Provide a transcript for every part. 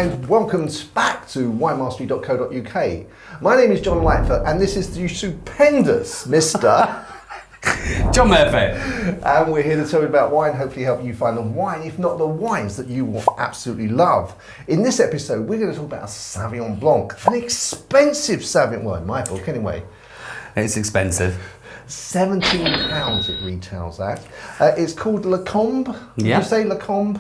and welcome back to winemastery.co.uk. My name is John Lightfoot and this is the stupendous Mr. John Murphy. And we're here to tell you about wine, hopefully help you find the wine, if not the wines that you will absolutely love. In this episode, we're going to talk about a Sauvignon Blanc, an expensive Sauvignon wine, my book anyway. It's expensive. £17 it retails at. It's called Le Combe. Did Yeah. you say Le Combe?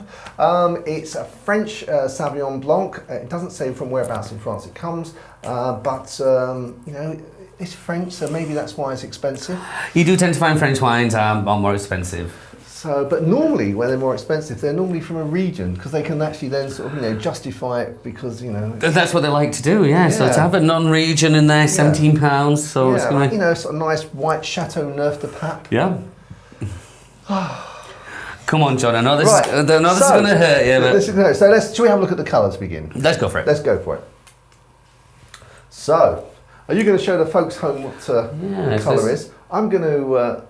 It's a French Sauvignon Blanc. It doesn't say from whereabouts in France it comes, but you know, it's French, so maybe that's why it's expensive. You do tend to find French wines are more expensive. So, but normally when they're more expensive, they're normally from a region because they can actually then sort of, you know, justify it because, you know. That's what they like to do, yeah. So to have a non-region in there, £17, so it's going to... you know, sort of nice white Chateau Neuf de Pape. Yeah. Come on, John, I know this, Right. is going to hurt you, but... So shall we have a look at the colours to begin? Let's go for it. Let's go for it. So, are you going to show the folks home what the colour is? I'm going to, well,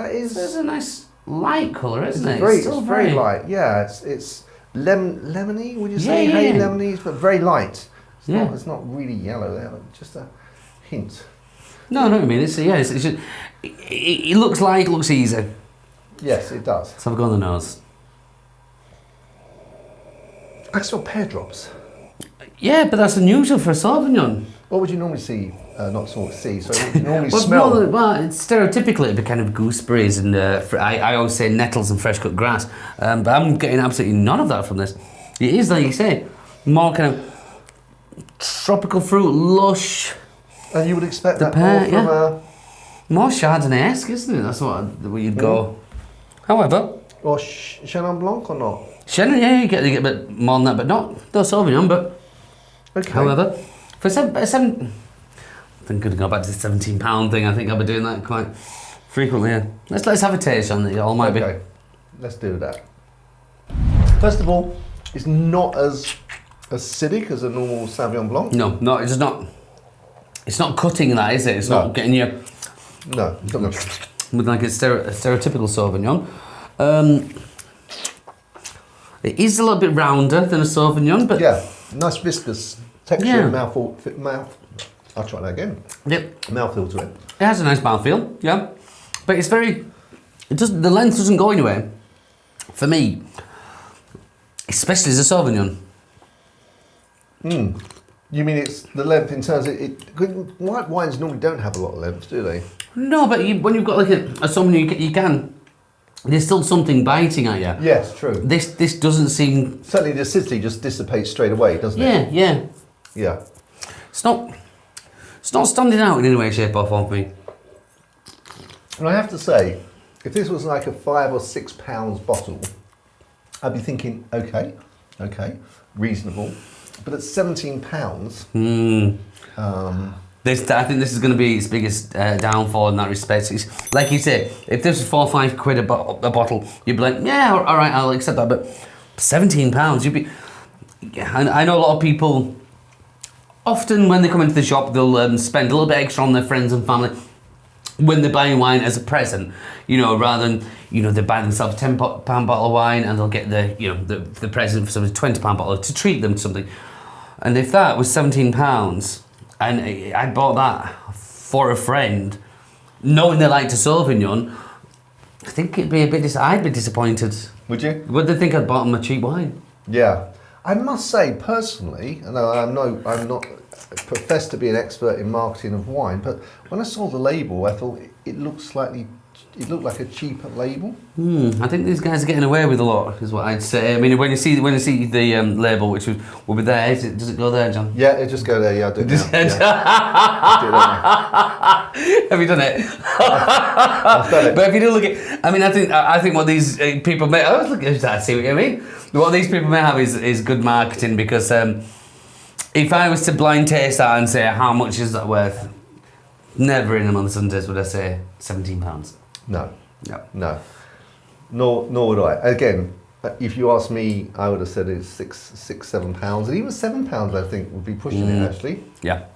it is... It's a nice light colour, isn't it? It's very light, yeah. It's lemony, would you say? Yeah. Hey, lemony, but very light. It's not really yellow there, but just a hint. No, I know what I mean. It's just, it looks light, it looks easy. Yes, it does. Let's have a go on the nose. I smell pear drops. Yeah, but that's unusual for a Sauvignon. What would you normally see? Not sort of see. So what would you normally Well, smell? well, it's stereotypically it'd be kind of gooseberries and I always say nettles and fresh cut grass, but I'm getting absolutely none of that from this. It is, like you say, more kind of tropical fruit, lush. And you would expect that pear, more from more Chardonnay-esque, isn't it? That's what you'd go. However, or Chenin Blanc or not? Chenin, yeah, you get a bit more than that, but not Sauvignon. But Okay. however, for seven. I think I'm going to go back to the £17 thing. I think I'll be doing that quite frequently. Yeah. Let's have a taste on it. All might Okay, let's do that. First of all, it's not as acidic as a normal Sauvignon Blanc. No, it's not. It's not cutting that, is it? It's not getting you. No, it's not. With like a stereotypical Sauvignon. It is a little bit rounder than a Sauvignon, but Yeah, nice viscous texture, Yeah. mouth. I'll try that again. Yep. Mouthfeel to it. It has a nice mouthfeel, yeah. But it's very. The length doesn't go anywhere. For me, especially as a Sauvignon. You mean it's the length in terms of it? White wines normally don't have a lot of length, do they? No, but when you've got like a Sauvignon, you can. There's still something biting at you. Yes, true. This doesn't seem. Certainly, the acidity just dissipates straight away, doesn't it? Yeah. Yeah. It's not standing out in any way, shape, or form for me. And I have to say, if this was like a £5 or £6 bottle, I'd be thinking, okay, reasonable. But at £17, I think this is going to be its biggest downfall in that respect. It's, like you say, if this was £4 or £5 a bottle, you'd be like, yeah, all right, I'll accept that. But £17, you'd be. I know a lot of people. Often, when they come into the shop, they'll spend a little bit extra on their friends and family when they're buying wine as a present. You know, rather than they buy themselves a £10 bottle of wine and they'll get the present for something, £20 bottle to treat them to something. And if that was £17, and I bought that for a friend, knowing they liked a Sauvignon, I think it'd be I'd be disappointed. Would you? Would they think I'd bought them a cheap wine? Yeah. I must say, personally, and I'm not professed to be an expert in marketing of wine, but when I saw the label, I thought it looked like a cheaper label. I think these guys are getting away with a lot, is what I'd say. I mean, when you see the label, which will be there, does it go there, John? Yeah, it just go there. Yeah, I'll do it now. Have you done it? I've done it. But if you do look at, I think what these people may. I was looking at that. See what I mean? What these people may have is good marketing, because if I was to blind taste that and say how much is that worth, never in a month Sundays would I say £17. No. Nor would I. Again, if you ask me, I would have said it's £6-7, and even £7 I think would be pushing it actually. Yeah.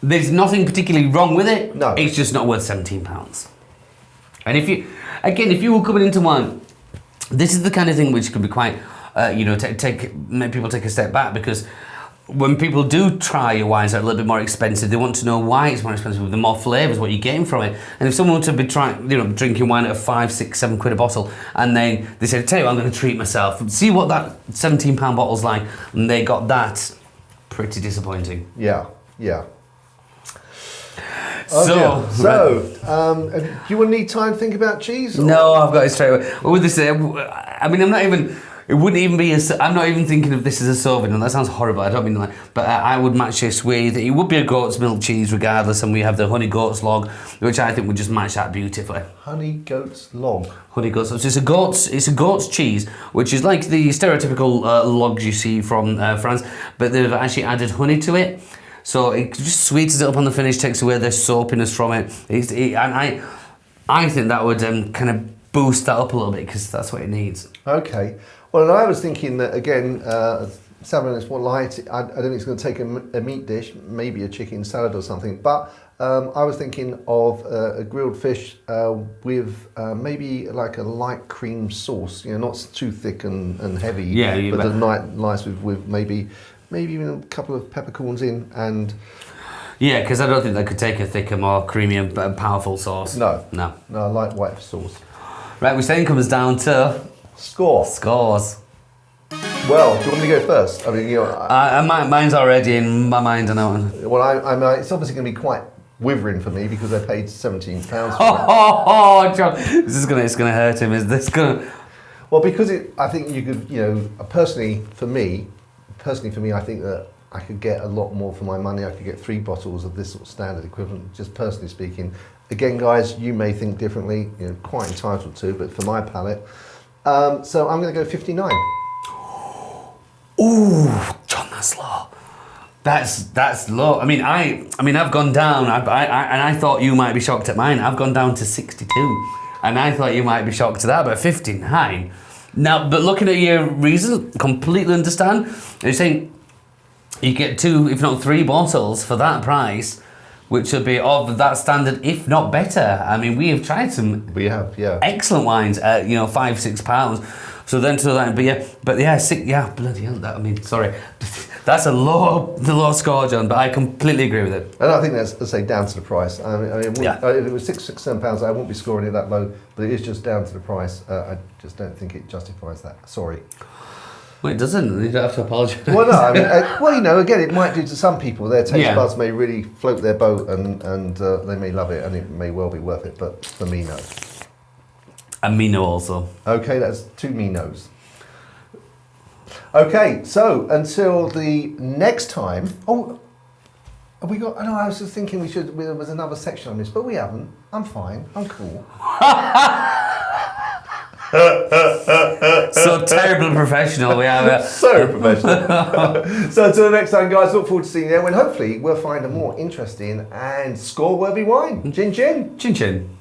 There's nothing particularly wrong with it. No. It's just not worth £17. And if you were coming into wine, this is the kind of thing which can be quite make people take a step back, because when people do try your wines that are a little bit more expensive, they want to know why it's more expensive, the more flavours, what you're getting from it. And if someone were to be drinking wine at 5, 6, 7 quid a bottle, and then they said, tell you what, I'm going to treat myself, see what that £17 bottle's like, and they got that, pretty disappointing. Yeah. Do you want to need time to think about cheese? Or? No, I've got it straight away. With this, I mean, it wouldn't even be I'm not even thinking of this as a Sauvignon. That sounds horrible. I don't mean that. But I would match this with, it would be a goat's milk cheese regardless, and we have the honey goat's log, which I think would just match that beautifully. Honey goat's log. Honey goat's log. So it's a goat's cheese, which is like the stereotypical logs you see from France, but they've actually added honey to it. So it just sweetens it up on the finish, takes away the soapiness from it. And I think that would kind of boost that up a little bit, because that's what it needs. Okay. Well, and I was thinking that, again, salmon is more light. I don't think it's going to take a meat dish, maybe a chicken salad or something. But I was thinking of a grilled fish with maybe like a light cream sauce, not too thick and heavy. Yeah, but nice with maybe even a couple of peppercorns in and... Yeah, because I don't think they could take a thicker, more creamy and powerful sauce. No, a light white sauce. Right, which then comes down to... Scores. Well, do you want me to go first? I mean, mine's already in my mind, I know. Well, it's obviously going to be quite withering for me, because I paid £17 for it. Oh, John, it's going to hurt him. Is this going to... Well, because I think you could, personally for me, I think that I could get a lot more for my money. I could get 3 bottles of this sort of standard equivalent, just personally speaking. Again, guys, you may think differently. You're quite entitled to, but for my palate. So I'm going to go 59. Ooh, John, that's low. That's low. I mean, I've gone down. And I thought you might be shocked at mine. I've gone down to 62, and I thought you might be shocked at that. But 59. Now, but looking at your reasons, completely understand. You're saying you get 2, if not 3 bottles for that price, which would be of that standard, if not better. I mean, we have tried some. We have, yeah. Excellent wines at £5-6. So then to that, bloody hell. Sorry, that's a low score, John. But I completely agree with it. And I think that's, let's say, down to the price. If it was £6-7, I wouldn't be scoring it that low. But it is just down to the price. I just don't think it justifies that. Sorry. Well, it doesn't. You don't have to apologise. Well, no. I mean, again, it might do to some people. Their taste buds may really float their boat, and they may love it, and it may well be worth it. But for me, no. And me no also. Okay, that's 2 me no's. Okay, so until the next time. Oh, have we got? I was just thinking there was another section on this, but we haven't. I'm fine. I'm cool. So terribly professional we are. So professional. So until the next time, guys, look forward to seeing you there when hopefully we'll find a more interesting and score-worthy wine. Chin chin. Chin chin.